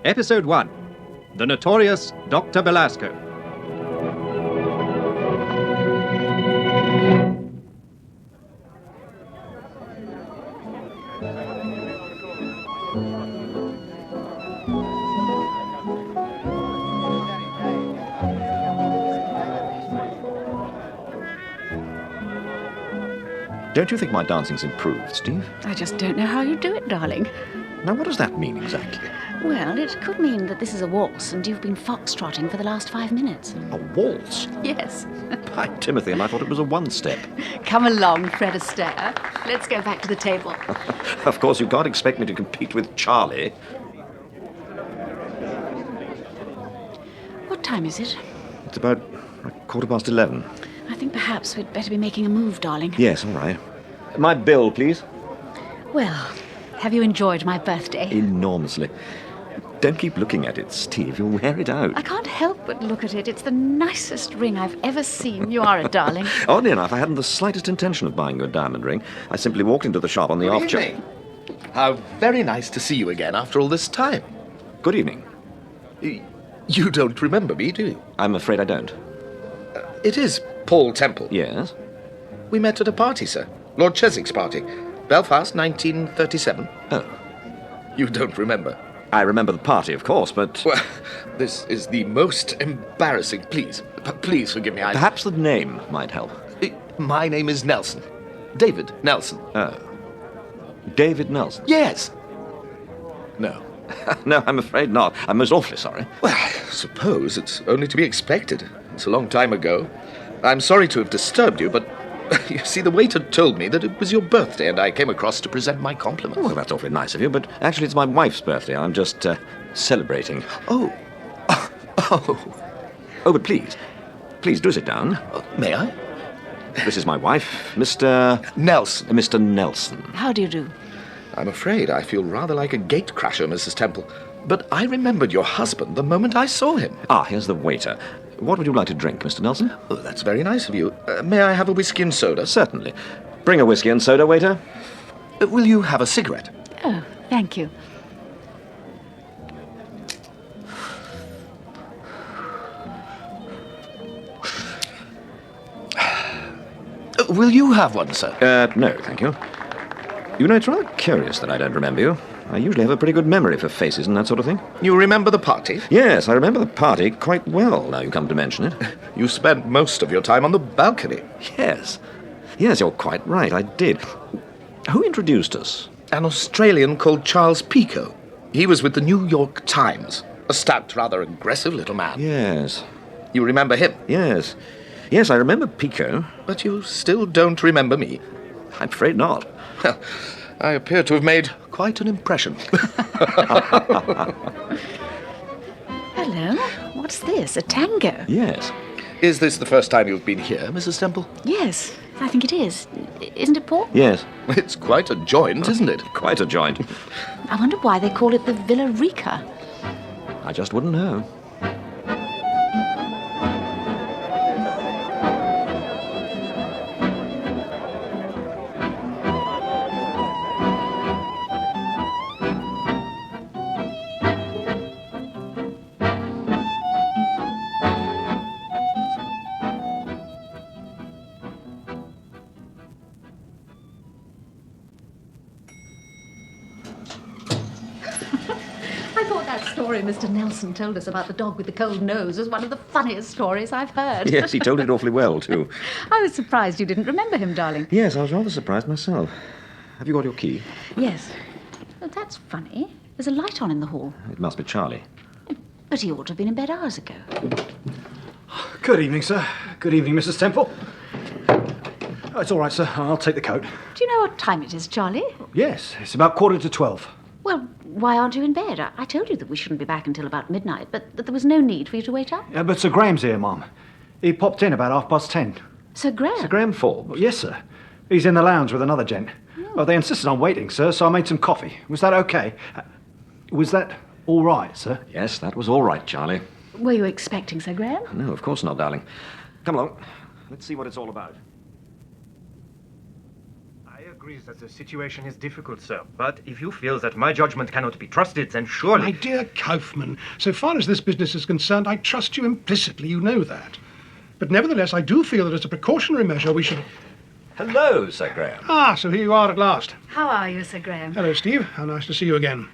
Episode 1. The Notorious Dr. Belasco. Don't you think my dancing's improved, Steve? I just don't know how you do it, darling. Now, what does that mean exactly? Well, it could mean that this is a waltz and you've been foxtrotting for the last 5 minutes. A waltz? Yes. By Timothy, and I thought it was a one-step. Come along, Fred Astaire. Let's go back to the table. Of course, you can't expect me to compete with Charlie. What time is it? It's about 11:15. I think perhaps we'd better be making a move, darling. Yes, all right. My bill, please. Well, have you enjoyed my birthday? Enormously. Don't keep looking at it, Steve. You'll wear it out. I can't help but look at it. It's the nicest ring I've ever seen. You are a darling. Oddly enough, I hadn't the slightest intention of buying you a diamond ring. I simply walked into the shop on the off chance. Good evening. How very nice to see you again after all this time. Good evening. You don't remember me, do you? I'm afraid I don't. It is Paul Temple. Yes? We met at a party, sir. Lord Cheswick's party. Belfast, 1937. Oh. You don't remember? I remember the party, of course, but... Well, this is the most embarrassing. Please forgive me. Perhaps the name might help. My name is Nelson. David Nelson. Oh. David Nelson? Yes. No. No, I'm afraid not. I'm most awfully sorry. Well, I suppose it's only to be expected. It's a long time ago. I'm sorry to have disturbed you, but you see, the waiter told me that it was your birthday, and I came across to present my compliments. Well, that's awfully nice of you, but actually it's my wife's birthday. I'm just celebrating. Oh. Oh, but please do sit down. May I? This is my wife, Mr. Nelson. Mr. Nelson. How do you do? I'm afraid I feel rather like a gatecrasher, Mrs. Temple. But I remembered your husband the moment I saw him. Ah, here's the waiter. What would you like to drink, Mr. Nelson? Oh, that's very nice of you. May I have a whiskey and soda? Certainly. Bring a whiskey and soda, waiter. Will you have a cigarette? Oh, thank you. Will you have one, sir? No, thank you. You know, it's rather curious that I don't remember you. I usually have a pretty good memory for faces and that sort of thing. You remember the party? Yes, I remember the party quite well, now you come to mention it. You spent most of your time on the balcony. Yes. Yes, you're quite right, I did. Who introduced us? An Australian called Charles Pico. He was with the New York Times. A stout, rather aggressive little man. Yes. You remember him? Yes. Yes, I remember Pico. But you still don't remember me. I'm afraid not. Well, I appear to have made quite an impression. Hello. What's this? A tango? Yes. Is this the first time you've been here, Mrs. Temple? Yes, I think it is. Isn't it, Paul? Yes. It's quite a joint, isn't it? Quite a joint. I wonder why they call it the Villa Rica. I just wouldn't know. I thought that story Mr. Nelson told us about the dog with the cold nose was one of the funniest stories I've heard. Yes, he told it awfully well, too. I was surprised you didn't remember him, darling. Yes, I was rather surprised myself. Have you got your key? Yes. Well, that's funny. There's a light on in the hall. It must be Charlie. But he ought to have been in bed hours ago. Good evening, sir. Good evening, Mrs. Temple. Oh, it's all right, sir. I'll take the coat. Do you know what time it is, Charlie? Yes, it's about 11:45. Well, why aren't you in bed? I told you that we shouldn't be back until about midnight, but that there was no need for you to wait up. Yeah, but Sir Graham's here, Mum. He popped in about 10:30. Sir Graham? Sir Graham Forbes? Well, yes, sir. He's in the lounge with another gent. Well, they insisted on waiting, sir, so I made some coffee. Was that okay? Was that all right, sir? Yes, that was all right, Charlie. Were you expecting Sir Graham? No, of course not, darling. Come along. Let's see what it's all about. agrees that the situation is difficult, sir. But if you feel that my judgment cannot be trusted, then surely... My dear Kaufman, so far as this business is concerned, I trust you implicitly, you know that. But nevertheless, I do feel that as a precautionary measure we should... Hello, Sir Graham. Ah, so here you are at last. How are you, Sir Graham? Hello, Steve. How nice to see you again.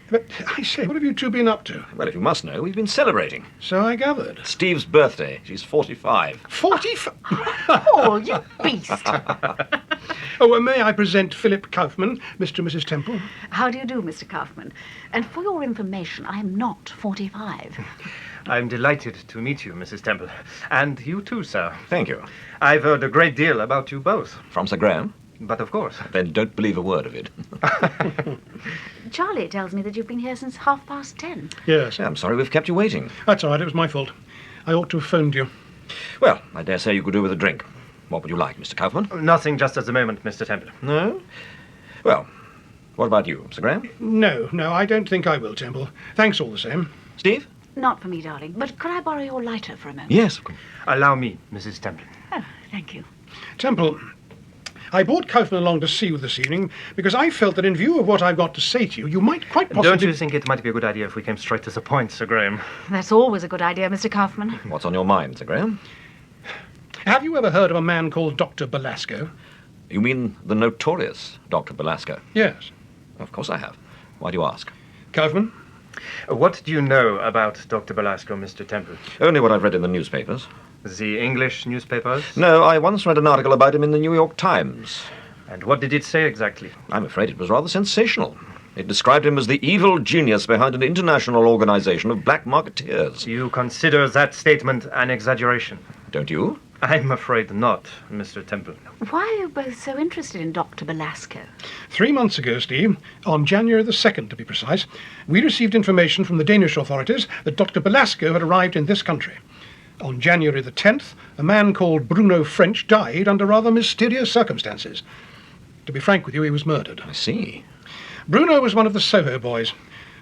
But, I say, what have you two been up to? Well, if you must know, we've been celebrating. So I gathered. Steve's birthday. She's 45. 45? Oh, you beast. Oh, may I present Philip Kaufman, Mr. and Mrs. Temple? How do you do, Mr. Kaufman? And for your information, I am not 45. I'm delighted to meet you, Mrs. Temple. And you too, sir. Thank you. I've heard a great deal about you both. From Sir Graham? But of course. Then don't believe a word of it. Charlie tells me that you've been here since 10:30. Yes. I'm sorry we've kept you waiting. That's all right. It was my fault. I ought to have phoned you. Well, I dare say you could do with a drink. What would you like, Mr. Kaufman? Nothing just at the moment, Mr. Temple. No? Well, what about you, Sir Graham? No, I don't think I will, Temple. Thanks all the same. Steve? Not for me, darling. But could I borrow your lighter for a moment? Yes, of course. Allow me, Mrs. Temple. Oh, thank you. Temple, I brought Kaufman along to see you this evening because I felt that in view of what I've got to say to you, you might quite possibly... Don't you think it might be a good idea if we came straight to the point, Sir Graham? That's always a good idea, Mr. Kaufman. What's on your mind, Sir Graham? Have you ever heard of a man called Dr. Belasco? You mean the notorious Dr. Belasco? Yes. Of course I have. Why do you ask? Kaufman? What do you know about Dr. Belasco, Mr. Temple? Only what I've read in the newspapers. The English newspapers? No, I once read an article about him in the New York Times. And what did it say exactly? I'm afraid it was rather sensational. It described him as the evil genius behind an international organization of black marketeers. You consider that statement an exaggeration? Don't you? I'm afraid not, Mr. Temple. Why are you both so interested in Dr. Belasco? 3 months ago, Steve, on January the 2nd to be precise, we received information from the Danish authorities that Dr. Belasco had arrived in this country. On January the 10th, a man called Bruno French died under rather mysterious circumstances. To be frank with you, he was murdered. I see. Bruno was one of the Soho boys.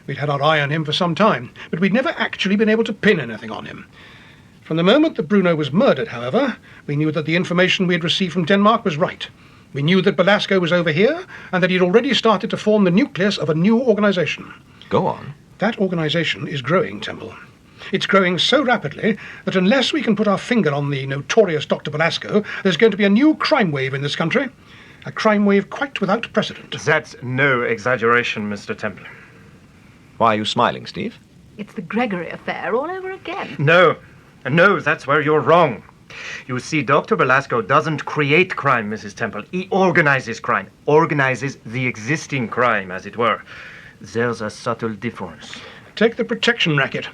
We'd had our eye on him for some time, but we'd never actually been able to pin anything on him. From the moment that Bruno was murdered, however, we knew that the information we had received from Denmark was right. We knew that Belasco was over here and that he'd already started to form the nucleus of a new organization. Go on. That organization is growing, Temple. It's growing so rapidly that unless we can put our finger on the notorious Dr. Belasco, there's going to be a new crime wave in this country. A crime wave quite without precedent. That's no exaggeration, Mr. Temple. Why are you smiling, Steve? It's the Gregory affair all over again. No, that's where you're wrong. You see, Dr. Belasco doesn't create crime, Mrs. Temple. He organizes crime. Organizes the existing crime, as it were. There's a subtle difference. Take the protection racket.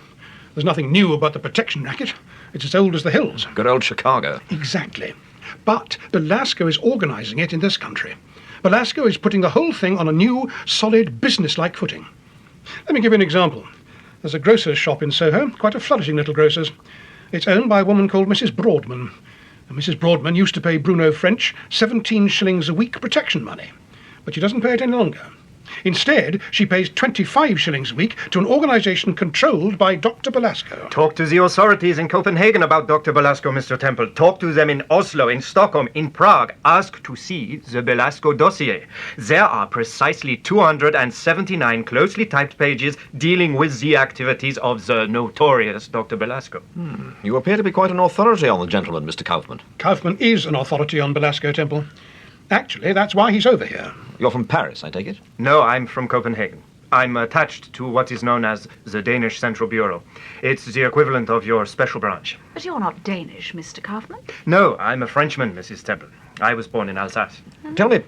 There's nothing new about the protection racket. It's as old as the hills. Good old Chicago. Exactly. But Belasco is organizing it in this country. Belasco is putting the whole thing on a new, solid, business-like footing. Let me give you an example. There's a grocer's shop in Soho, quite a flourishing little grocer's. It's owned by a woman called Mrs. Broadman. And Mrs. Broadman used to pay Bruno French 17 shillings a week protection money. But she doesn't pay it any longer. Instead, she pays 25 shillings a week to an organization controlled by Dr. Belasco. Talk to the authorities in Copenhagen about Dr. Belasco, Mr. Temple. Talk to them in Oslo, in Stockholm, in Prague. Ask to see the Belasco dossier. There are precisely 279 closely typed pages dealing with the activities of the notorious Dr. Belasco. You appear to be quite an authority on the gentleman, Mr. Kaufman. Kaufman is an authority on Belasco, Temple. Actually, that's why he's over here. You're from Paris, I take it? No, I'm from Copenhagen. I'm attached to what is known as the Danish Central Bureau. It's the equivalent of your special branch. But you're not Danish, Mr. Kaufman. No, I'm a Frenchman, Mrs. Temple. I was born in Alsace. Tell me,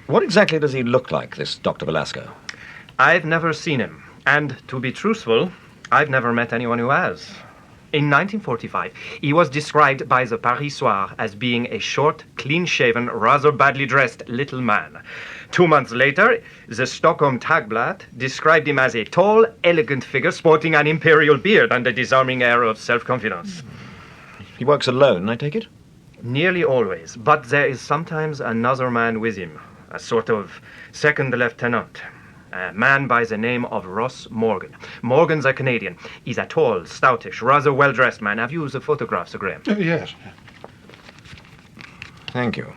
what exactly does he look like, this Dr. Belasco? I've never seen him. And to be truthful, I've never met anyone who has. In 1945, he was described by the Paris Soir as being a short, clean-shaven, rather badly dressed little man. 2 months later, the Stockholm Tagblad described him as a tall, elegant figure sporting an imperial beard and a disarming air of self-confidence. He works alone, I take it? Nearly always, but there is sometimes another man with him, a sort of second lieutenant. A man by the name of Ross Morgan. Morgan's a Canadian. He's a tall, stoutish, rather well-dressed man. Have you the photograph, Sir Graham? Yes. Thank you.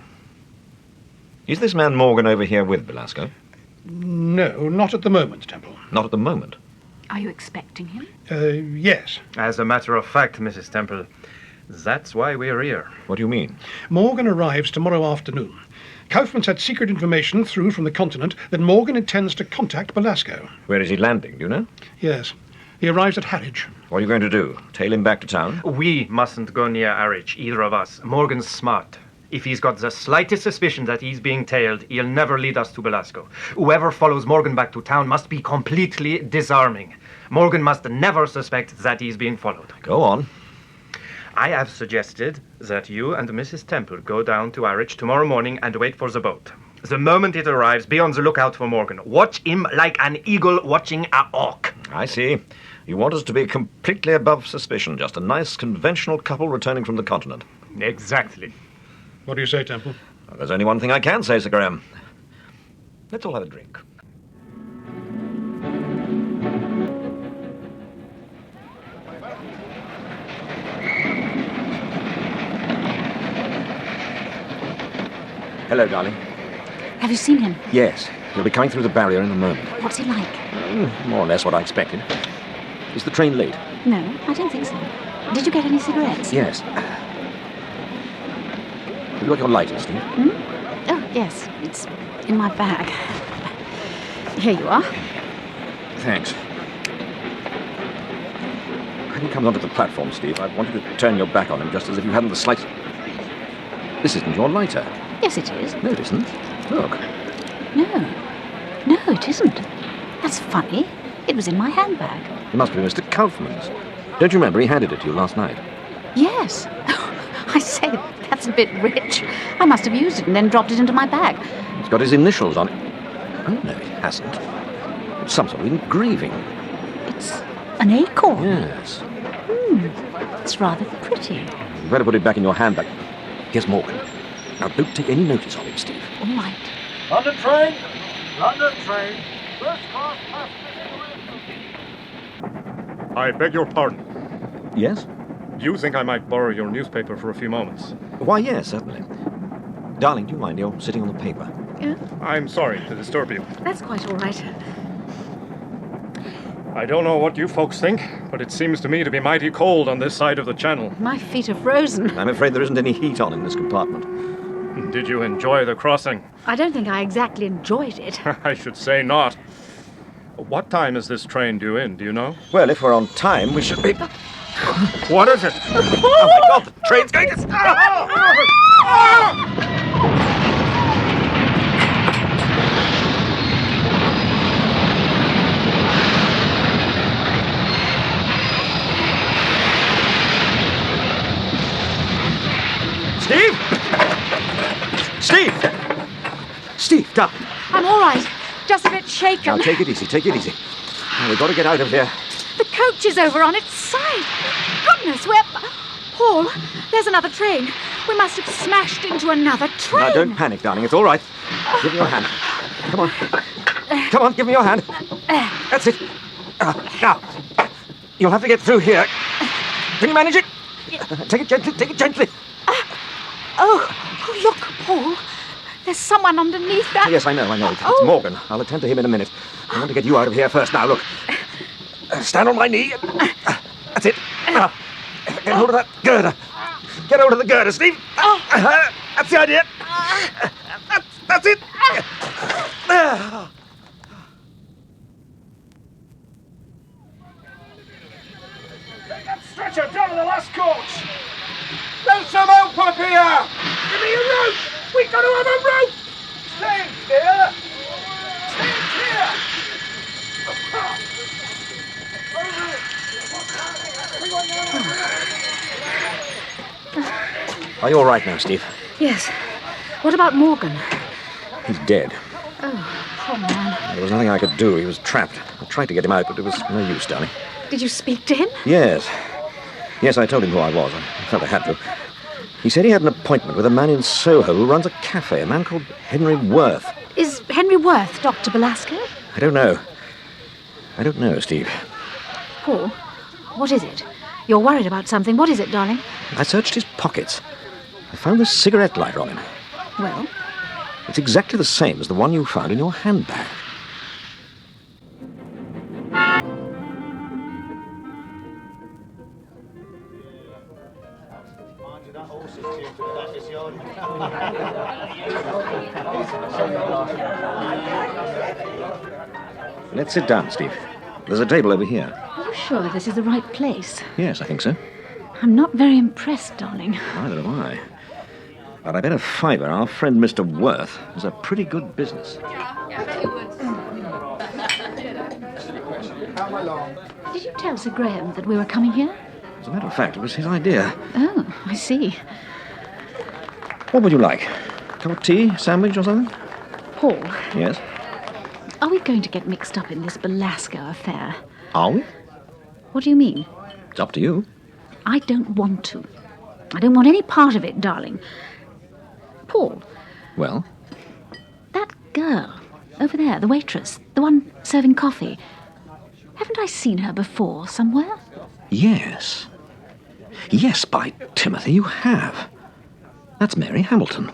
Is this man Morgan over here with Belasco? No, not at the moment, Temple. Not at the moment. Are you expecting him? Yes. As a matter of fact, Mrs. Temple, that's why we're here. What do you mean? Morgan arrives tomorrow afternoon. Kaufman's had secret information through from the continent that Morgan intends to contact Belasco. Where is he landing, do you know? Yes. He arrives at Harwich. What are you going to do? Tail him back to town? We mustn't go near Harwich, either of us. Morgan's smart. If he's got the slightest suspicion that he's being tailed, he'll never lead us to Belasco. Whoever follows Morgan back to town must be completely disarming. Morgan must never suspect that he's being followed. Go on. I have suggested that you and Mrs. Temple go down to Harwich tomorrow morning and wait for the boat. The moment it arrives, be on the lookout for Morgan. Watch him like an eagle watching a hawk. I see. You want us to be completely above suspicion, just a nice, conventional couple returning from the continent. Exactly. What do you say, Temple? Well, there's only one thing I can say, Sir Graham. Let's all have a drink. Hello, darling. Have you seen him? Yes, he'll be coming through the barrier in a moment. What's he like? More or less what I expected. Is the train late? No, I don't think so. Did you get any cigarettes? Yes. Have you got your lighter, Steve? Oh, yes. It's in my bag. Here you are. Thanks. When he comes onto the platform, Steve, I want you to turn your back on him just as if you hadn't the slightest... This isn't your lighter. Yes, it is. No, it isn't. Look. No, it isn't. That's funny. It was in my handbag. It must be Mr. Kaufman's. Don't you remember he handed it to you last night? Yes. I say, that's a bit rich. I must have used it and then dropped it into my bag. It's got his initials on it. Oh, no, it hasn't. It's some sort of engraving. It's an acorn. Yes. It's rather pretty. You better put it back in your handbag. Here's Morgan. Now, don't take any notice of him, Steve. All right. London train! London train! First class passenger. I beg your pardon. Yes? Do you think I might borrow your newspaper for a few moments? Why, yes, certainly. Darling, do you mind? You're sitting on the paper. Yeah, I'm sorry to disturb you. that's quite all right. I don't know what you folks think, but it seems to me to be mighty cold on this side of the channel. My feet are frozen. I'm afraid there isn't any heat on in this compartment. Did you enjoy the crossing? I don't think I exactly enjoyed it. I should say not. What time is this train due in, do you know? Well, if we're on time, we should be... What is it? Oh, my God, the train's going to... Steve! Steve! Steve, darling. I'm all right. Just a bit shaken. Now, take it easy, take it easy. Now, we've got to get out of here. The coach is over on its side. Goodness, we're... Paul, there's another train. We must have smashed into another train. Now, don't panic, darling. It's all right. Give me your hand. Come on. Come on, give me your hand. That's it. Now, you'll have to get through here. Can you manage it? Take it gently, take it gently. Oh, look, Paul. There's someone underneath that. Yes, I know. It's Oh. Morgan. I'll attend to him in a minute. I want to get you out of here first. Now, look. Stand on my knee. That's it. Now, get hold of that girder. Get hold of the girder, Steve. That's the idea. That's it. Stretcher down to the last coach! There's some help up here! Give me a rope! We've got to have a rope! Stay clear! Stay clear! Are you all right now, Steve? Yes. What about Morgan? He's dead. Oh, poor man. There was nothing I could do. He was trapped. I tried to get him out, but it was no use, darling. Did you speak to him? Yes. Yes, I told him who I was. I felt I had to. He said he had an appointment with a man in Soho who runs a cafe, a man called Henry Worth. Is Henry Worth Dr. Belasco? I don't know. I don't know, Steve. Paul, what is it? You're worried about something. What is it, darling? I searched his pockets. I found this cigarette lighter on him. Well, It's exactly the same as the one you found in your handbag. Let's sit down, Steve. There's a table over here. Are you sure this is the right place? Yes, I think so. I'm not very impressed, darling. Neither am I. But I bet a fiver our friend Mr. Worth is a pretty good business. Did you tell Sir Graham that we were coming here? As a matter of fact, it was his idea. Oh, I see. What would you like? Cup of tea, sandwich or something? Paul, Yes. are we going to get mixed up in this Belasco affair? Are we? What do you mean? It's up to you. I don't want to. I don't want any part of it, darling. Paul, Well, that girl over there, the waitress, the one serving coffee. Haven't I seen her before somewhere? yes. Yes, by Timothy, you have. That's Mary Hamilton.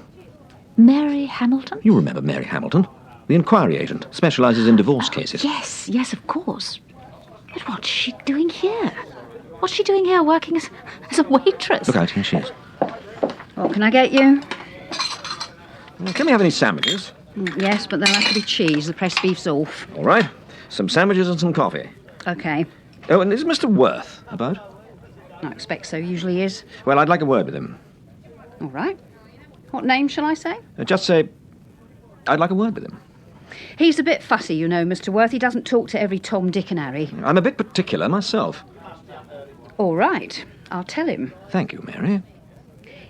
Mary Hamilton? You remember Mary Hamilton, the inquiry agent, specialises in divorce cases. Yes, of course. But what's she doing here? What's she doing here working as a waitress? Look out, here she is. What can I get you? Can we have any sandwiches? Yes, but there'll have to be cheese. The pressed beef's off. All right. Some sandwiches and some coffee. OK. Oh, and is Mr. Worth about? I expect so. Usually is. Well, I'd like a word with him. All right. What name shall I say? Just say, I'd like a word with him. He's a bit fussy, you know, Mr. Worth. He doesn't talk to every Tom, Dick and Harry. I'm a bit particular myself. All right. I'll tell him. Thank you, Mary.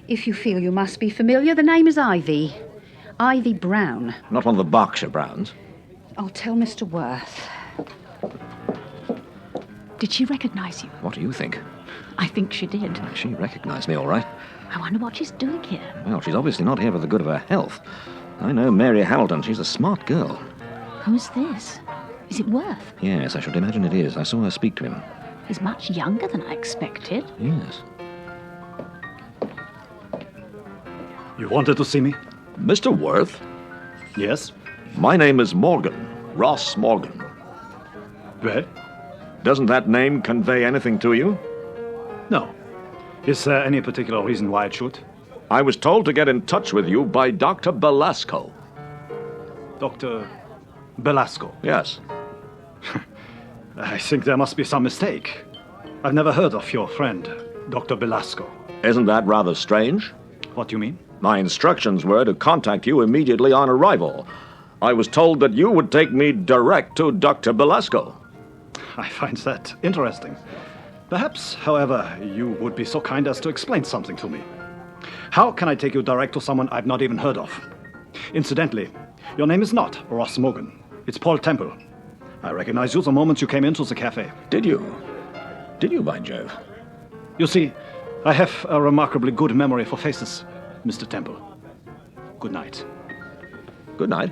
If you feel you must be familiar, the name is Ivy. Ivy Brown. Not one of the Berkshire Browns. I'll tell Mr. Worth. Did she recognise you? What do you think? I think she did. She recognised me, all right. I wonder what she's doing here. Well, she's obviously not here for the good of her health. I know Mary Hamilton. She's a smart girl. Who's this? Is it Worth? Yes, I should imagine it is. I saw her speak to him. He's much younger than I expected. Yes. You wanted to see me? Mr. Worth, Yes. my name is Morgan, Ross Morgan. Well, Doesn't that name convey anything to you? no. Is there any particular reason why it should? I was told to get in touch with you by Dr. Belasco. Dr. Belasco. Yes. I think there must be some mistake. I've never heard of your friend, Dr. Belasco. Isn't that rather strange? What do you mean? My instructions were to contact you immediately on arrival. I was told that you would take me direct to Dr. Belasco. I find that interesting. Perhaps, however, you would be so kind as to explain something to me. How can I take you direct to someone I've not even heard of? Incidentally, your name is not Ross Morgan. It's Paul Temple. I recognized you the moment you came into the cafe. Did you? Did you, by Jove? You see, I have a remarkably good memory for faces, Mr. Temple. Good night. Good night.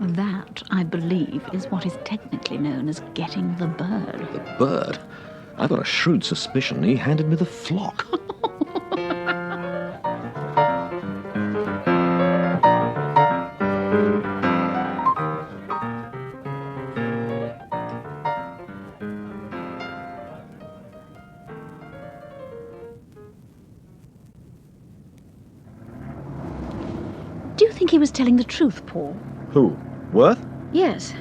That, I believe, is what is technically known as getting the bird. The bird? I've got a shrewd suspicion he handed me the flock. Do you think he was telling the truth, Paul? Who? Worth? Yes.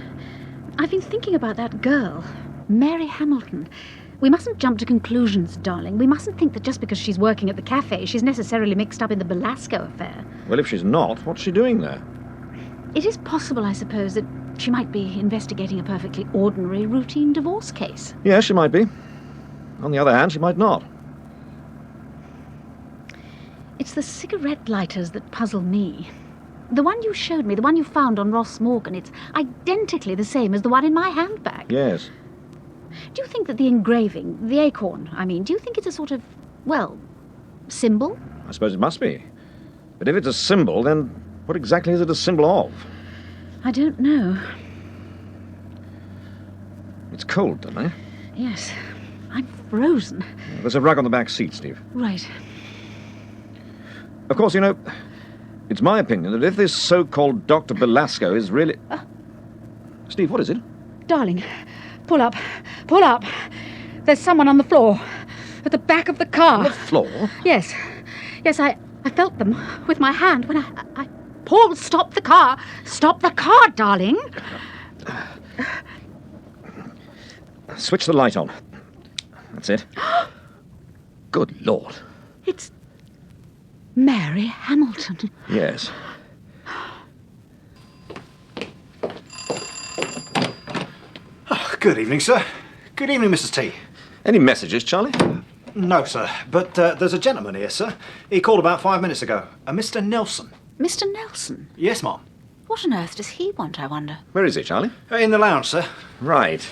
I've been thinking about that girl, Mary Hamilton. We mustn't jump to conclusions, darling. We mustn't think that just because she's working at the cafe, she's necessarily mixed up in the Belasco affair. Well, if she's not, what's she doing there? It is possible, I suppose, that she might be investigating a perfectly ordinary, routine divorce case. Yes, she might be. On the other hand, she might not. It's the cigarette lighters that puzzle me. The one you showed me, the one you found on Ross Morgan, it's identically the same as the one in my handbag. Yes. Do you think that the engraving, the acorn, do you think it's a sort of, symbol? I suppose it must be. But if it's a symbol, then what exactly is it a symbol of? I don't know. It's cold, don't I? Yes, I'm frozen. There's a rug on the back seat, Steve. Right. Of course, you know, It's my opinion that if this so-called Dr. Belasco is really... Steve, what is it? Darling, pull up. Pull up. There's someone on the floor. At the back of the car. On the floor? Yes. Yes, I felt them with my hand when I... Paul, stop the car. Stop the car, darling. Switch the light on. That's it. Good Lord. It's Mary Hamilton. Yes. Good evening, sir. Good evening, Mrs. T. Any messages, Charlie? No, sir, but there's a gentleman here, sir. He called about 5 minutes ago. A Mr. Nelson. Mr. Nelson? Yes, ma'am. What on earth does he want, I wonder? Where is he, Charlie? In the lounge, sir. Right.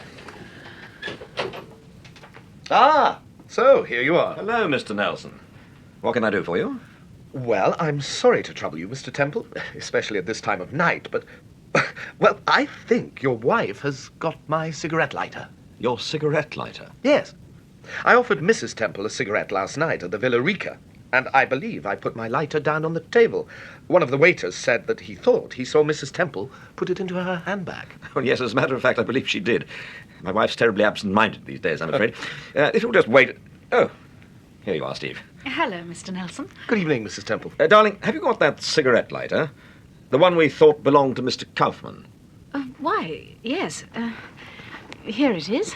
Ah, so here you are. Hello, Mr. Nelson. What can I do for you? Well, I'm sorry to trouble you, Mr. Temple, especially at this time of night, but... Well, I think your wife has got my cigarette lighter. Your cigarette lighter? Yes. I offered Mrs. Temple a cigarette last night at the Villa Rica, and I believe I put my lighter down on the table. One of the waiters said that he thought he saw Mrs. Temple put it into her handbag. Well, yes, as a matter of fact, I believe she did. My wife's terribly absent-minded these days, I'm afraid. If you'll just wait... Oh, here you are, Steve. Hello, Mr. Nelson. Good evening, Mrs. Temple. Darling, have you got that cigarette lighter? The one we thought belonged to Mr. Kaufman. Why, yes. Here it is.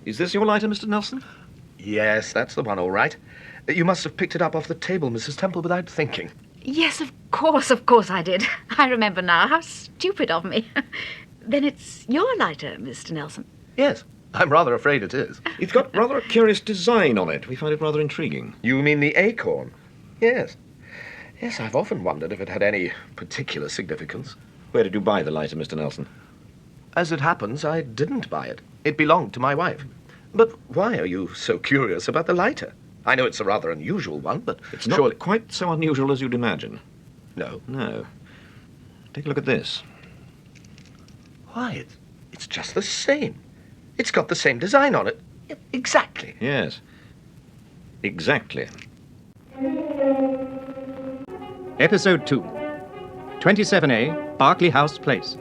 Is this your lighter, Mr. Nelson? Yes, that's the one, all right. You must have picked it up off the table, Mrs. Temple, without thinking. Yes, of course I did. I remember now. How stupid of me. Then it's your lighter, Mr. Nelson. Yes, I'm rather afraid it is. It's got rather a curious design on it. We find it rather intriguing. You mean the acorn? Yes. Yes, I've often wondered if it had any particular significance. Where did you buy the lighter, Mr. Nelson? As it happens, I didn't buy it. It belonged to my wife. But why are you so curious about the lighter? I know it's a rather unusual one, but it's not surely... quite so unusual as you'd imagine. No. No. Take a look at this. Why, it's just the same. It's got the same design on it. Exactly. Yes. Exactly. Episode 2. 27A, Berkeley House Place.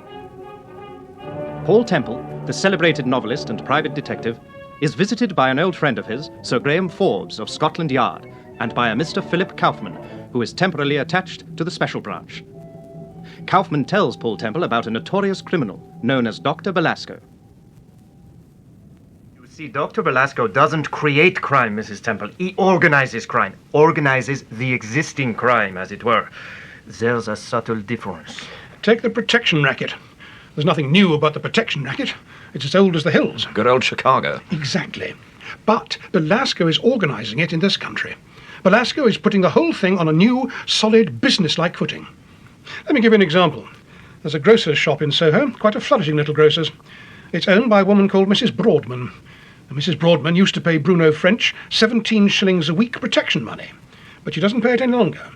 Paul Temple, the celebrated novelist and private detective, is visited by an old friend of his, Sir Graham Forbes of Scotland Yard, and by a Mr. Philip Kaufman, who is temporarily attached to the Special Branch. Kaufman tells Paul Temple about a notorious criminal known as Dr. Belasco. You see, Dr. Belasco doesn't create crime, Mrs. Temple. He organizes crime. Organizes the existing crime, as it were. There's a subtle difference. Take the protection racket. There's nothing new about the protection racket. It's as old as the hills. Good old Chicago. Exactly. But Belasco is organising it in this country. Belasco is putting the whole thing on a new, solid, business-like footing. Let me give you an example. There's a grocer's shop in Soho, quite a flourishing little grocer's. It's owned by a woman called Mrs. Broadman. And Mrs. Broadman used to pay Bruno French 17 shillings a week protection money. But she doesn't pay it any longer.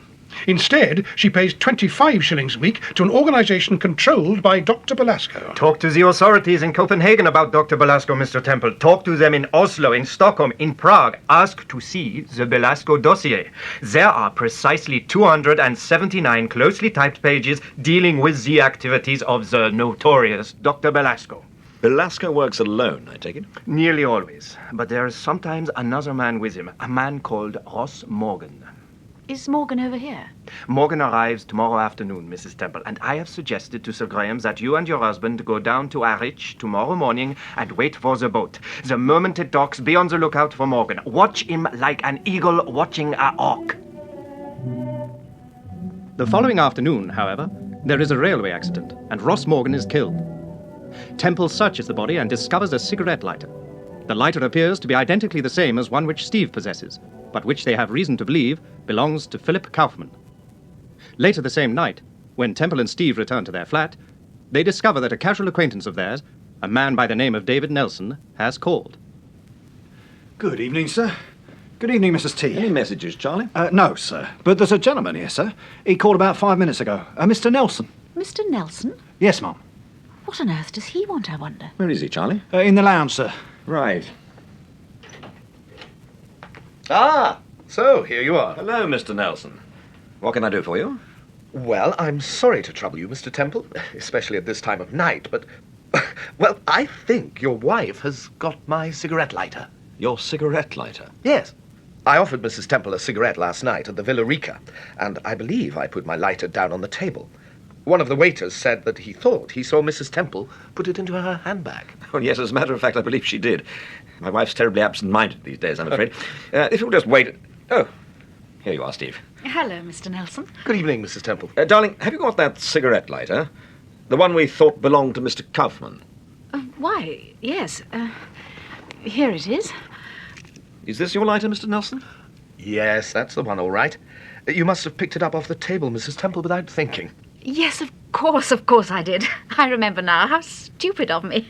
Instead, she pays 25 shillings a week to an organisation controlled by Dr. Belasco. Talk to the authorities in Copenhagen about Dr. Belasco, Mr. Temple. Talk to them in Oslo, in Stockholm, in Prague. Ask to see the Belasco dossier. There are precisely 279 closely typed pages dealing with the activities of the notorious Dr. Belasco. Belasco works alone, I take it? Nearly always. But there is sometimes another man with him, a man called Ross Morgan. Is Morgan over here? Morgan arrives tomorrow afternoon, Mrs. Temple, and I have suggested to Sir Graham that you and your husband go down to Harwich tomorrow morning and wait for the boat. The moment it docks, be on the lookout for Morgan. Watch him like an eagle watching a hawk. The following afternoon, however, there is a railway accident, and Ross Morgan is killed. Temple searches the body and discovers a cigarette lighter. The lighter appears to be identically the same as one which Steve possesses, but which they have reason to believe belongs to Philip Kaufman. Later the same night, when Temple and Steve return to their flat, they discover that a casual acquaintance of theirs, a man by the name of David Nelson, has called. Good evening, sir. Good evening, Mrs. T. Any messages, Charlie? No, sir. But there's a gentleman here, sir. He called about 5 minutes ago. Mr. Nelson. Mr. Nelson? Yes, ma'am. What on earth does he want, I wonder? Where is he, Charlie? In the lounge, sir. Right. Ah, so here you are. Hello, Mr. Nelson. What can I do for you? Well, I'm sorry to trouble you, Mr. Temple, especially at this time of night, but... Well, I think your wife has got my cigarette lighter. Your cigarette lighter? Yes. I offered Mrs. Temple a cigarette last night at the Villa Rica, and I believe I put my lighter down on the table. One of the waiters said that he thought he saw Mrs. Temple put it into her handbag. Oh, yes, as a matter of fact, I believe she did. My wife's terribly absent-minded these days, I'm afraid. If you'll just wait... Oh, here you are, Steve. Hello, Mr. Nelson. Good evening, Mrs. Temple. Darling, have you got that cigarette lighter? The one we thought belonged to Mr. Kaufman. Why, yes. Here it is. Is this your lighter, Mr. Nelson? Yes, that's the one, all right. You must have picked it up off the table, Mrs. Temple, without thinking. Yes, of course I did. I remember now. How stupid of me.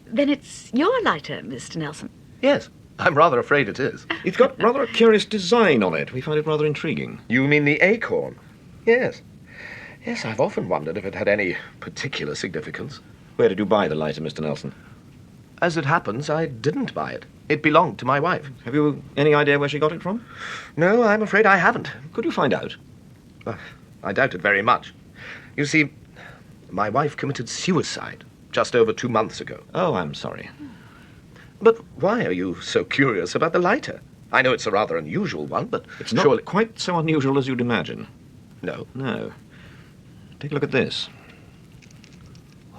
Then it's your lighter, Mr. Nelson. Yes, I'm rather afraid it is. It's got rather a curious design on it. We find it rather intriguing. You mean the acorn? Yes. Yes, I've often wondered if it had any particular significance. Where did you buy the lighter, Mr. Nelson? As it happens, I didn't buy it. It belonged to my wife. Have you any idea where she got it from? No, I'm afraid I haven't. Could you find out? I doubt it very much. You see, my wife committed suicide just over 2 months ago. Oh, I'm sorry. But why are you so curious about the lighter? I know it's a rather unusual one, but it's not surely... quite so unusual as you'd imagine. No? No. Take a look at this.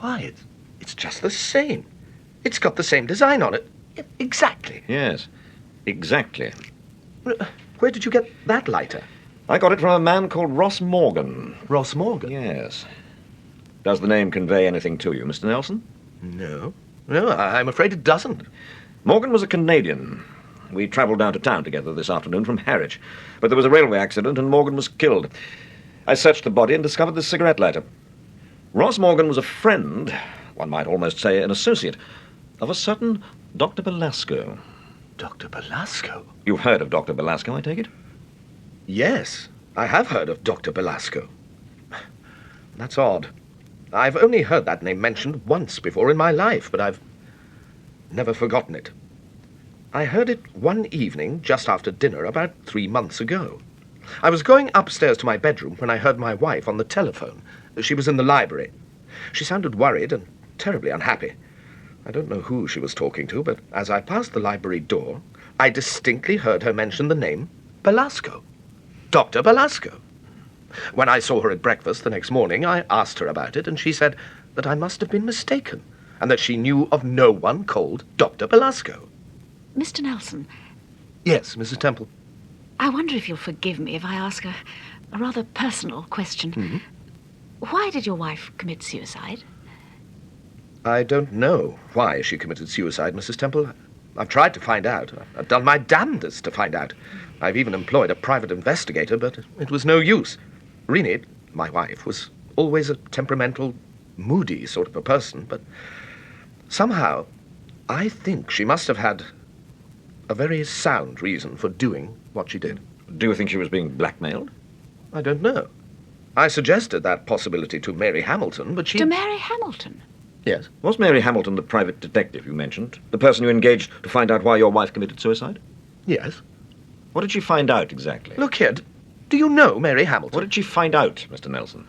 Why, it's just the same. It's got the same design on it. Exactly. Yes, exactly. Where did you get that lighter? I got it from a man called Ross Morgan. Ross Morgan? Yes. Does the name convey anything to you, Mr. Nelson? No. No, I'm afraid it doesn't. Morgan was a Canadian. We travelled down to town together this afternoon from Harwich, but there was a railway accident and Morgan was killed. I searched the body and discovered this cigarette lighter. Ross Morgan was a friend, one might almost say an associate, of a certain Dr. Belasco. Dr. Belasco? You've heard of Dr. Belasco, I take it? Yes, I have heard of Dr. Belasco. That's odd. I've only heard that name mentioned once before in my life, but I've never forgotten it. I heard it one evening just after dinner about 3 months ago. I was going upstairs to my bedroom when I heard my wife on the telephone. She was in the library. She sounded worried and terribly unhappy. I don't know who she was talking to, but as I passed the library door, I distinctly heard her mention the name Belasco. Dr. Belasco. When I saw her at breakfast the next morning, I asked her about it, and she said that I must have been mistaken, and that she knew of no one called Dr. Belasco. Mr. Nelson. Yes, Mrs. Temple. I wonder if you'll forgive me if I ask a rather personal question. Mm-hmm. Why did your wife commit suicide? I don't know why she committed suicide, Mrs. Temple. I've tried to find out. I've done my damnedest to find out. I've even employed a private investigator, but it was no use. Rini, my wife, was always a temperamental, moody sort of a person, but somehow I think she must have had a very sound reason for doing what she did. Do you think she was being blackmailed? I don't know. I suggested that possibility to Mary Hamilton, but she... To Mary Hamilton? Yes. Was Mary Hamilton the private detective you mentioned? The person you engaged to find out why your wife committed suicide? Yes. What did she find out exactly? Look here, do you know Mary Hamilton? What did she find out, Mr. Nelson?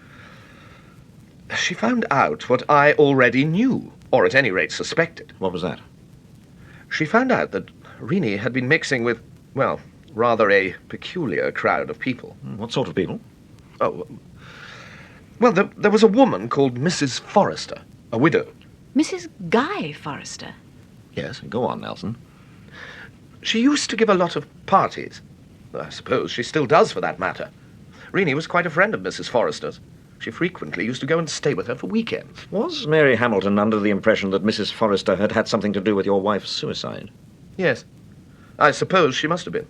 She found out what I already knew, or at any rate suspected. What was that? She found out that Rini had been mixing with, well, rather a peculiar crowd of people. What sort of people? Oh, well, there was a woman called Mrs. Forrester, a widow. Mrs. Guy Forrester? Yes. Go on, Nelson. She used to give a lot of parties. I suppose she still does, for that matter. Rini was quite a friend of Mrs. Forrester's. She frequently used to go and stay with her for weekends. Was Mary Hamilton under the impression that Mrs. Forrester had had something to do with your wife's suicide? Yes. I suppose she must have been.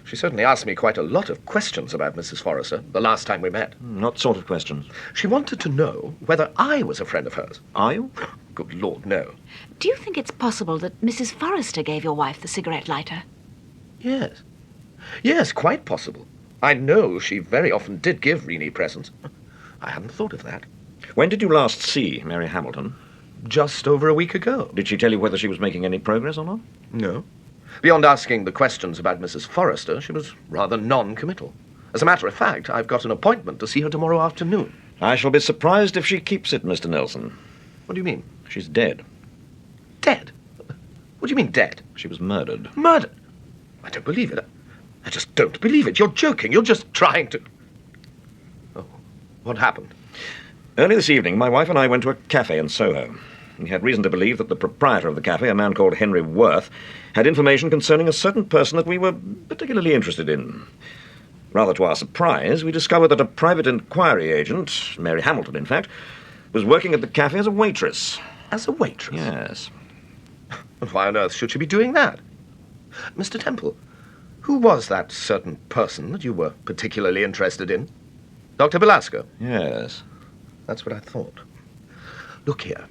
She certainly asked me quite a lot of questions about Mrs. Forrester the last time we met. What sort of questions? She wanted to know whether I was a friend of hers. Are you? Good Lord, no. Do you think it's possible that Mrs. Forrester gave your wife the cigarette lighter? Yes. Yes, quite possible. I know she very often did give Rini presents. I hadn't thought of that. When did you last see Mary Hamilton? Just over a week ago. Did she tell you whether she was making any progress or not? No. Beyond asking the questions about Mrs. Forrester, she was rather non-committal. As a matter of fact, I've got an appointment to see her tomorrow afternoon. I shall be surprised if she keeps it, Mr. Nelson. What do you mean? She's dead. Dead? What do you mean, dead? She was murdered. Murdered? I don't believe it. I just don't believe it. You're joking. You're just trying to... Oh, what happened? Early this evening, my wife and I went to a cafe in Soho. We had reason to believe that the proprietor of the cafe, a man called Henry Worth, had information concerning a certain person that we were particularly interested in. Rather to our surprise, we discovered that a private inquiry agent, Mary Hamilton, in fact, was working at the cafe as a waitress. As a waitress? Yes. And why on earth should she be doing that? Mr. Temple, who was that certain person that you were particularly interested in? Dr. Belasco? Yes. That's what I thought. Look here.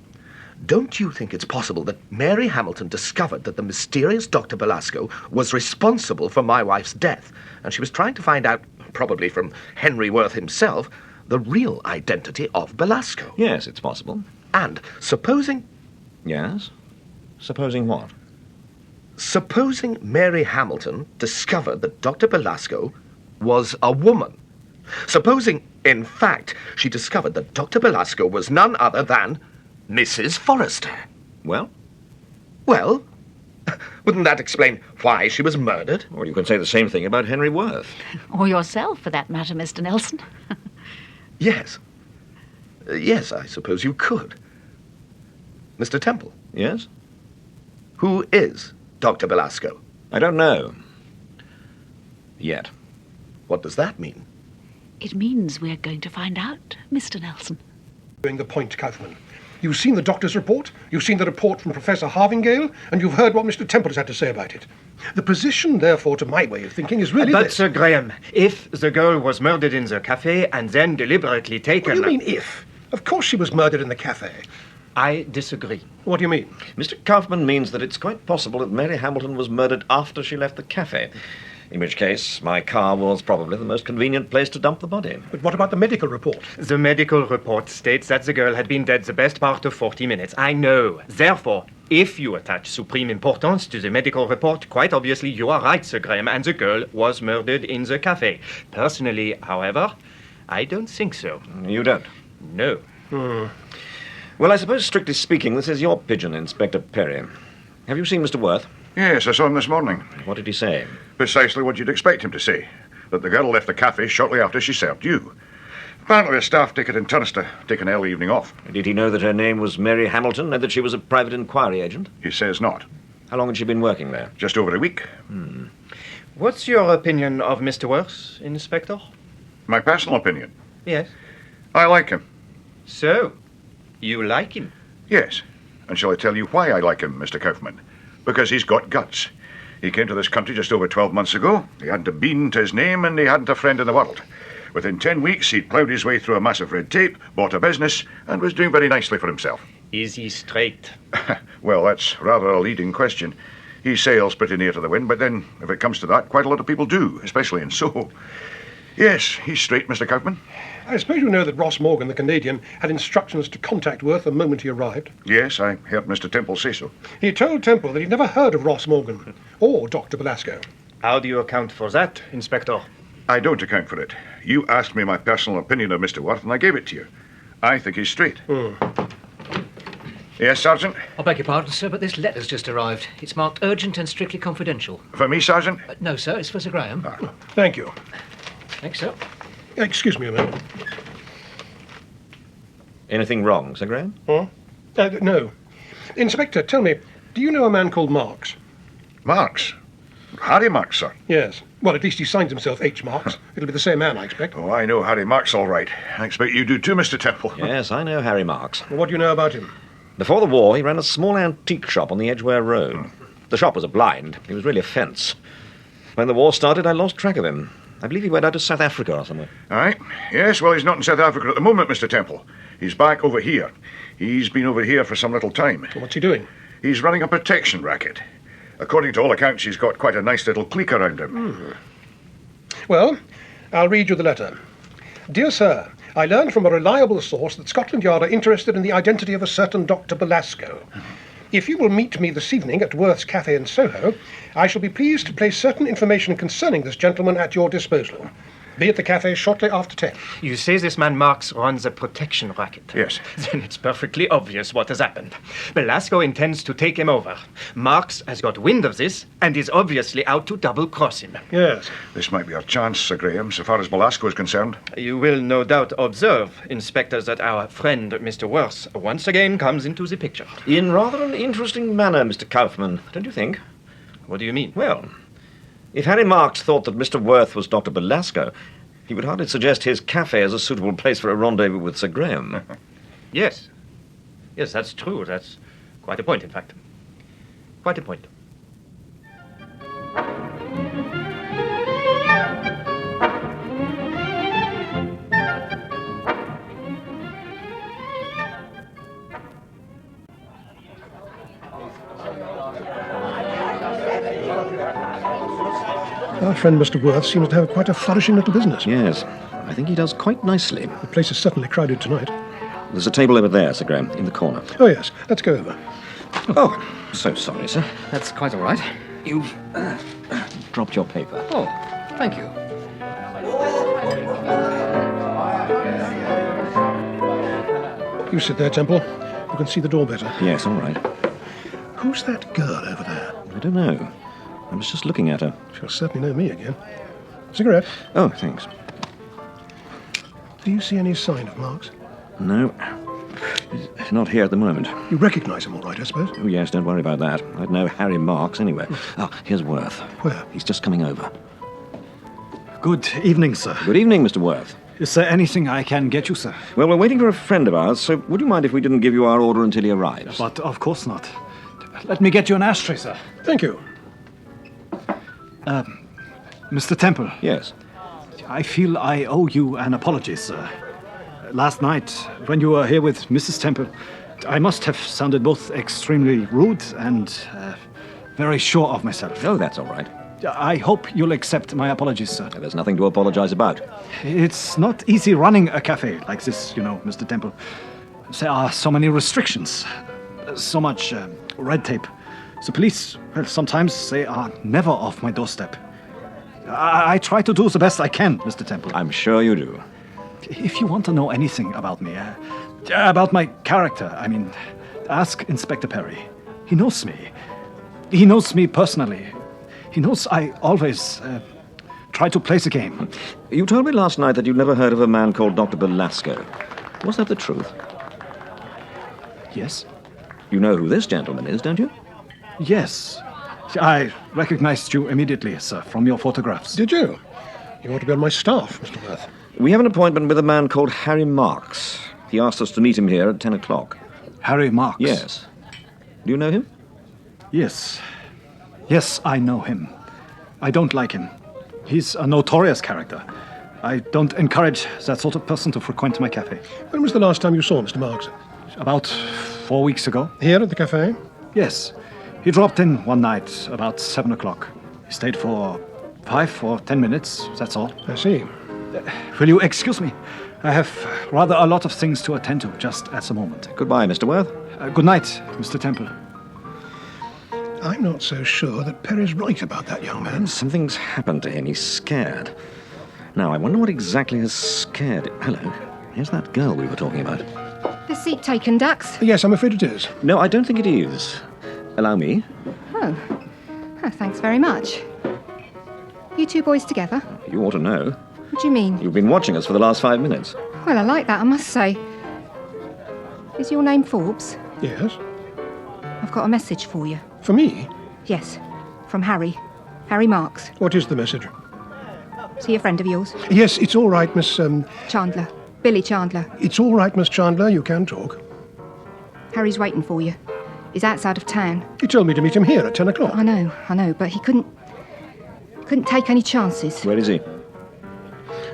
Don't you think it's possible that Mary Hamilton discovered that the mysterious Dr. Belasco was responsible for my wife's death, and she was trying to find out, probably from Henry Worth himself, the real identity of Belasco? Yes, it's possible. And supposing... Yes? Supposing what? Supposing Mary Hamilton discovered that Dr. Belasco was a woman. Supposing, in fact, she discovered that Dr. Belasco was none other than Mrs. Forrester. Well? Well, wouldn't that explain why she was murdered? Or you can say the same thing about Henry Worth. Or yourself, for that matter, Mr. Nelson. Yes. Yes, I suppose you could. Mr. Temple. Yes? Who is Dr. Belasco? I don't know. Yet. What does that mean? It means we're going to find out, Mr. Nelson. Doing the point, Kaufman. You've seen the doctor's report, you've seen the report from Professor Harvingale, and you've heard what Mr. Temple has had to say about it. The position, therefore, to my way of thinking, is really But, this. Sir Graham, if the girl was murdered in the cafe and then deliberately taken... What do you mean, if? Of course she was murdered in the cafe. I disagree. What do you mean? Mr. Kaufman means that it's quite possible that Mary Hamilton was murdered after she left the cafe. In which case, my car was probably the most convenient place to dump the body. But what about the medical report? The medical report states that the girl had been dead the best part of 40 minutes. I know. Therefore, if you attach supreme importance to the medical report, quite obviously you are right, Sir Graham, and the girl was murdered in the cafe. Personally, however, I don't think so. You don't? No. Well, I suppose, strictly speaking, this is your pigeon, Inspector Perry. Have you seen Mr. Worth? Yes, I saw him this morning. What did he say? Precisely what you'd expect him to say. That the girl left the cafe shortly after she served you. Apparently the staff take it in turns to take an early evening off. Did he know that her name was Mary Hamilton and that she was a private inquiry agent? He says not. How long had she been working there? Just over a week. What's your opinion of Mr. Worth, Inspector? My personal opinion. Yes. I like him. So, you like him? Yes. And shall I tell you why I like him, Mr. Kaufman? Because he's got guts. He came to this country just over 12 months ago. He hadn't a bean to his name and he hadn't a friend in the world. Within 10 weeks, he'd ploughed his way through a massive red tape, bought a business, and was doing very nicely for himself. Is he straight? Well, that's rather a leading question. He sails pretty near to the wind, but then, if it comes to that, quite a lot of people do, especially in Soho. Yes, he's straight, Mr. Kaufman. I suppose you know that Ross Morgan, the Canadian, had instructions to contact Worth the moment he arrived. Yes, I heard Mr. Temple say so. He told Temple that he'd never heard of Ross Morgan or Dr. Belasco. How do you account for that, Inspector? I don't account for it. You asked me my personal opinion of Mr. Worth, and I gave it to you. I think he's straight. Yes, Sergeant? I beg your pardon, sir, but this letter's just arrived. It's marked urgent and strictly confidential. For me, Sergeant? No, sir, it's for Sir Graham. Thank you. Thanks, sir. Excuse me a minute. Anything wrong, Sir Graham? No. Inspector, tell me, do you know a man called Marks? Marks? Harry Marks, sir? Yes. Well, at least he signs himself H. Marks. It'll be the same man, I expect. Oh, I know Harry Marks all right. I expect you do too, Mr. Temple. Yes, I know Harry Marks. Well, what do you know about him? Before the war, he ran a small antique shop on the Edgware Road. The shop was a blind. He was really a fence. When the war started, I lost track of him. I believe he went out to South Africa or somewhere. All right. Yes, well, he's not in South Africa at the moment, Mr. Temple. He's back over here. He's been over here for some little time. What's he doing? He's running a protection racket. According to all accounts, he's got quite a nice little clique around him. Well, I'll read you the letter. Dear Sir, I learned from a reliable source that Scotland Yard are interested in the identity of a certain Dr. Belasco. If you will meet me this evening at Worth's Cafe in Soho, I shall be pleased to place certain information concerning this gentleman at your disposal. Be at the cafe shortly after 10. You say this man Marks runs a protection racket? Yes. Then it's perfectly obvious what has happened. Belasco intends to take him over. Marks has got wind of this and is obviously out to double-cross him. Yes. This might be our chance, Sir Graham, so far as Belasco is concerned. You will no doubt observe, Inspector, that our friend Mr. Worth once again comes into the picture. In rather an interesting manner, Mr. Kaufman, don't you think? What do you mean? Well, if Harry Marks thought that Mr. Worth was Dr. Belasco, he would hardly suggest his cafe as a suitable place for a rendezvous with Sir Graham. Yes. Yes, that's true. That's quite a point, in fact. Quite a point. Our friend Mr. Worth seems to have quite a flourishing little business. Yes, I think he does quite nicely. The place is certainly crowded tonight. There's a table over there, Sir Graham, in the corner. Oh, yes. Let's go over. Oh, so sorry, sir. That's quite all right. You've dropped your paper. Oh, thank you. You sit there, Temple. You can see the door better. Yes, all right. Who's that girl over there? I don't know. I was just looking at her. She'll certainly know me again. Cigarette? Oh, thanks. Do you see any sign of Marks? No. He's not here at the moment. You recognise him all right, I suppose? Oh, yes, don't worry about that. I'd know Harry Marks anyway. Ah, here's Worth. Where? He's just coming over. Good evening, sir. Good evening, Mr. Worth. Is there anything I can get you, sir? Well, we're waiting for a friend of ours, so would you mind if we didn't give you our order until he arrives? But of course not. Let me get you an ashtray, sir. Thank you. Mr. Temple. Yes. I feel I owe you an apology, sir. Last night, when you were here with Mrs. Temple, I must have sounded both extremely rude and very sure of myself. Oh, that's all right. I hope you'll accept my apologies, sir. There's nothing to apologize about. It's not easy running a cafe like this, you know, Mr. Temple. There are so many restrictions, so much red tape. The police, well, sometimes they are never off my doorstep. I try to do the best I can, Mr. Temple. I'm sure you do. If you want to know anything about me, about my character, I mean, ask Inspector Perry. He knows me. He knows me personally. He knows I always try to play the game. You told me last night that you'd never heard of a man called Dr. Belasco. Was that the truth? Yes. You know who this gentleman is, don't you? Yes. I recognized you immediately, sir, from your photographs. Did you? You ought to be on my staff, Mr. Worth. We have an appointment with a man called Harry Marks. He asked us to meet him here at 10 o'clock. Harry Marks? Yes. Do you know him? Yes. Yes, I know him. I don't like him. He's a notorious character. I don't encourage that sort of person to frequent my cafe. When was the last time you saw Mr. Marks? About 4 weeks ago. Here at the cafe? Yes. He dropped in one night about 7 o'clock. He stayed for 5 or 10 minutes, that's all. I see. Will you excuse me? I have rather a lot of things to attend to just at the moment. Goodbye, Mr. Worth. Good night, Mr. Temple. I'm not so sure that Perry's right about that young man. Something's happened to him. He's scared. Now, I wonder what exactly has scared him. Hello. Here's that girl we were talking about. The seat taken, Dux? Yes, I'm afraid it is. No, I don't think it is. Allow me. Oh, thanks very much. You two boys together? You ought to know. What do you mean? You've been watching us for the last 5 minutes. Well, I like that, I must say. Is your name Forbes? Yes. I've got a message for you. For me? Yes, from Harry. Harry Marks. What is the message? Is he a friend of yours? Yes, it's all right, Miss... Chandler. Billy Chandler. It's all right, Miss Chandler. You can talk. Harry's waiting for you. He's outside of town. He told me to meet him here at 10 o'clock. I know, but he couldn't take any chances. Where is he?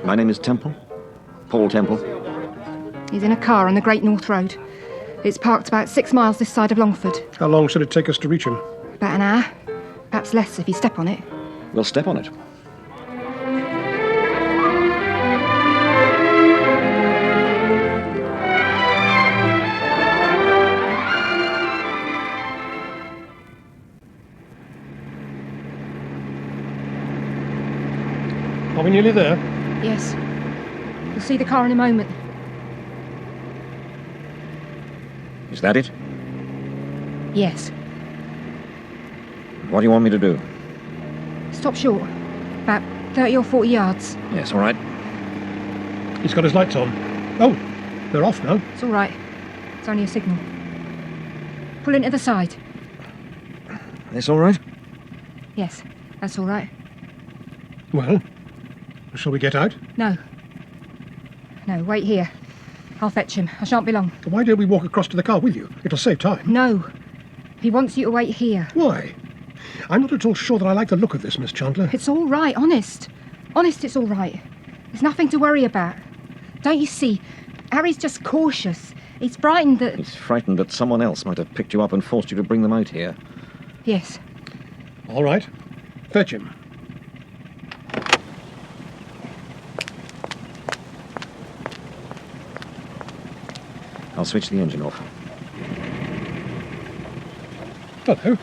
My name is Temple. Paul Temple. He's in a car on the Great North Road. It's parked about 6 miles this side of Longford. How long should it take us to reach him? About an hour. Perhaps less if you step on it. We'll step on it. Are we nearly there? Yes. You'll see the car in a moment. Is that it? Yes. What do you want me to do? Stop short. About 30 or 40 yards. Yes, all right. He's got his lights on. Oh, they're off now. It's all right. It's only a signal. Pull into the side. This all right? Yes, that's all right. Well, shall we get out? No. No, wait here. I'll fetch him. I shan't be long. Why don't we walk across to the car with you? It'll save time. No. He wants you to wait here. Why? I'm not at all sure that I like the look of this, Miss Chandler. It's all right, honest. Honest, it's all right. There's nothing to worry about. Don't you see? Harry's just cautious. He's frightened that... He's frightened that someone else might have picked you up and forced you to bring them out here. Yes. All right. Fetch him. I'll switch the engine off. Hello.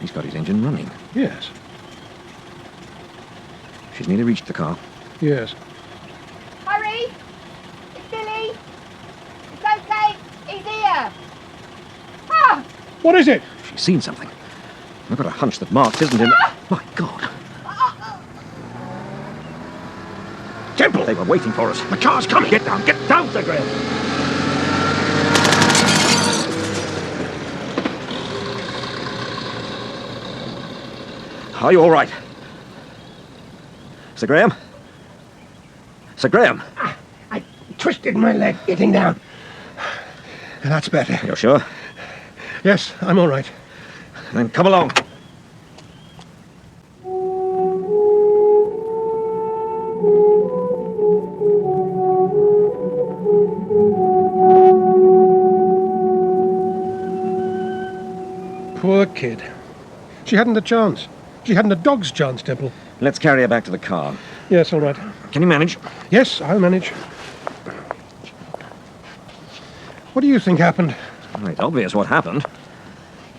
He's got his engine running. Yes. She's nearly reached the car. Yes. Hurry! It's Billy! It's okay! He's here! Ah! What is it? She's seen something. I've got a hunch that Marks isn't in... My God! Temple! They were waiting for us. The car's coming! Get down, Sir Graham! Are you all right? Sir Graham? Sir Graham? I twisted my leg getting down. That's better. You're sure? Yes, I'm all right. Then come along. Poor kid. She hadn't a chance. She hadn't a dog's chance, Temple. Let's carry her back to the car. Yes, all right. Can you manage? Yes, I'll manage. What do you think happened? Well, it's obvious what happened.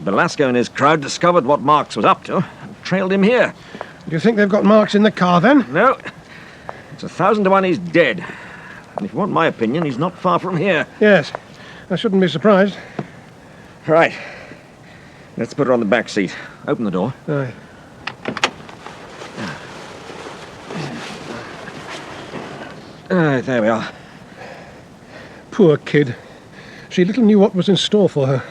Belasco and his crowd discovered what Marks was up to and trailed him here. Do you think they've got Marks in the car, then? No. It's 1,000 to 1 he's dead. And if you want my opinion, he's not far from here. Yes. I shouldn't be surprised. Right. Let's put her on the back seat. Open the door. Aye. There we are. Poor kid. She little knew what was in store for her.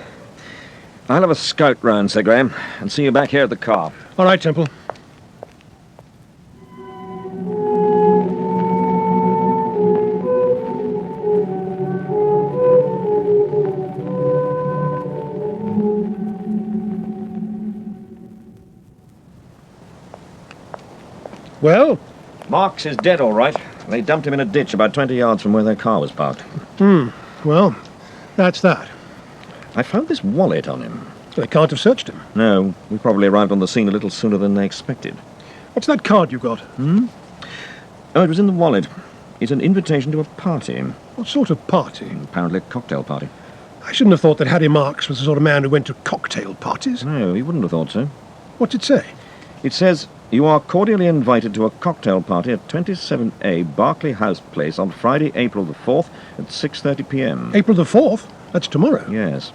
I'll have a scout round, Sir Graham, and see you back here at the car. All right, Temple. Well? Marks is dead, all right. They dumped him in a ditch about 20 yards from where their car was parked. Well, that's that. I found this wallet on him. They can't have searched him. No, we probably arrived on the scene a little sooner than they expected. What's that card you got? Oh, it was in the wallet. It's an invitation to a party. What sort of party? Apparently a cocktail party. I shouldn't have thought that Harry Marks was the sort of man who went to cocktail parties. No, you wouldn't have thought so. What's it say? It says, you are cordially invited to a cocktail party at 27A Berkeley House Place on Friday, April the 4th at 6:30 p.m. April the 4th? That's tomorrow. Yes.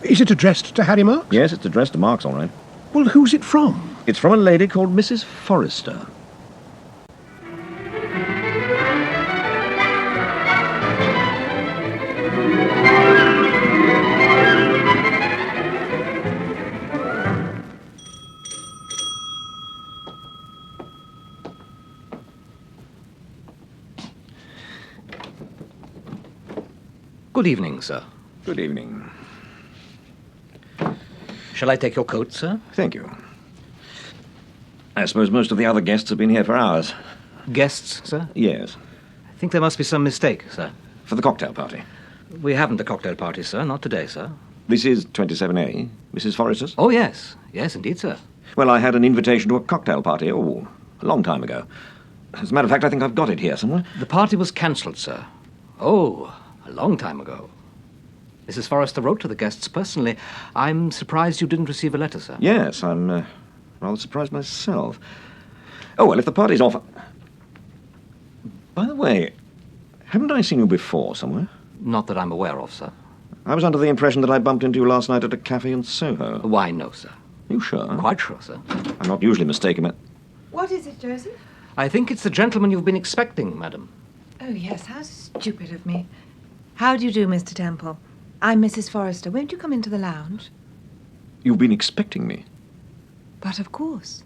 Is it addressed to Harry Marks? Yes, it's addressed to Marks, all right. Well, who's it from? It's from a lady called Mrs. Forrester. Good evening, sir. Good evening. Shall I take your coat, sir? Thank you. I suppose most of the other guests have been here for hours. Guests, sir? Yes. I think there must be some mistake, sir. For the cocktail party? We haven't a cocktail party, sir. Not today, sir. This is 27A, Mrs. Forrester's? Oh, yes. Yes, indeed, sir. Well, I had an invitation to a cocktail party, a long time ago. As a matter of fact, I think I've got it here somewhere. The party was cancelled, sir. Oh, a long time ago. Mrs. Forrester wrote to the guests personally. I'm surprised you didn't receive a letter, sir. Yes, I'm rather surprised myself. Oh, well, if the party's off... By the way, haven't I seen you before somewhere? Not that I'm aware of, sir. I was under the impression that I bumped into you last night at a cafe in Soho. Why, no, sir. You sure? Quite sure, sir. I'm not usually mistaken, but... What is it, Joseph? I think it's the gentleman you've been expecting, madam. Oh, yes, how stupid of me. How do you do, Mr. Temple? I'm Mrs. Forrester. Won't you come into the lounge? You've been expecting me? But of course.